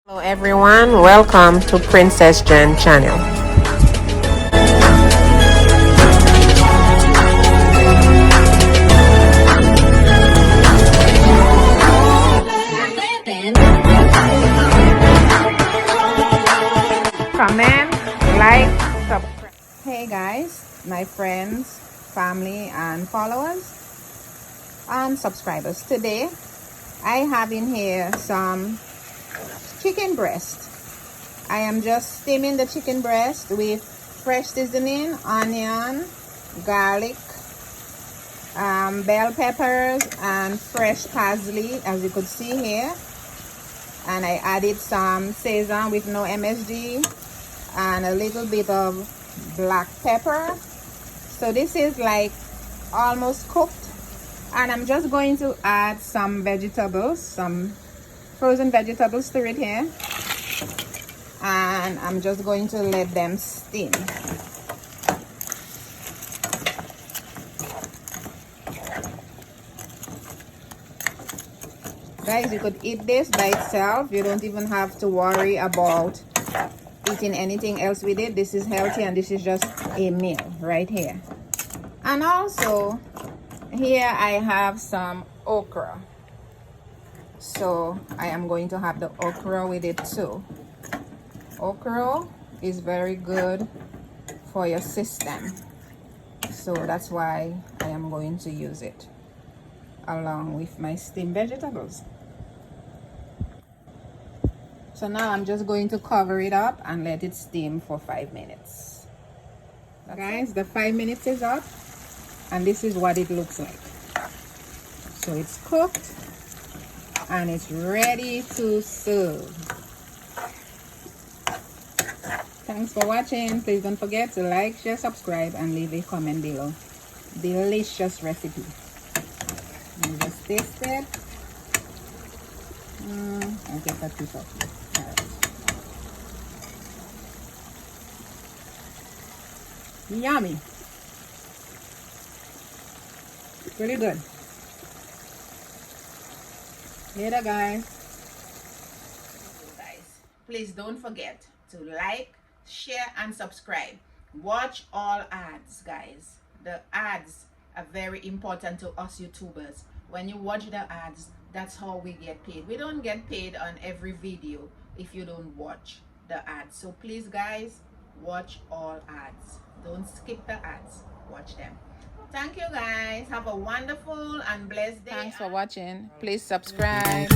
Hello everyone, welcome to Princess Jen channel. Comment, like, subscribe. Hey guys, my friends, family and followers and subscribers. Today I have in here some chicken breast. I am just steaming the chicken breast with fresh seasoning, onion, garlic, bell peppers and fresh parsley, as you could see here. And I added some sesame with no MSG and a little bit of black pepper. So this is like almost cooked, and I'm just going to add some vegetables, some frozen vegetables to it here, and I'm just going to let them steam. Guys, you could eat this by itself. You don't even have to worry about eating anything else with it. This is healthy and this is just a meal right here. And also here I have some okra, so I am going to have the okra with it too. Okra is very good for your system, so that's why I am going to use it along with my steamed vegetables. So now I'm just going to cover it up and let it steam for 5 minutes. Guys, the 5 minutes is up and this is what it looks like. So it's cooked and it's ready to serve. Thanks for watching. Please don't forget to like, share, subscribe and leave a comment below. Delicious recipe. You just taste it. I'll get that piece off. Yummy. Really good. Later guys. Please don't forget to like, share and subscribe. Watch all ads, guys. The ads are very important to us YouTubers. When you watch the ads, that's how we get paid. We don't get paid on every video if you don't watch the ads. So please guys, watch all ads. Don't skip the ads, watch them. Thank you guys. Have a wonderful and blessed day. Thanks for watching. Please subscribe.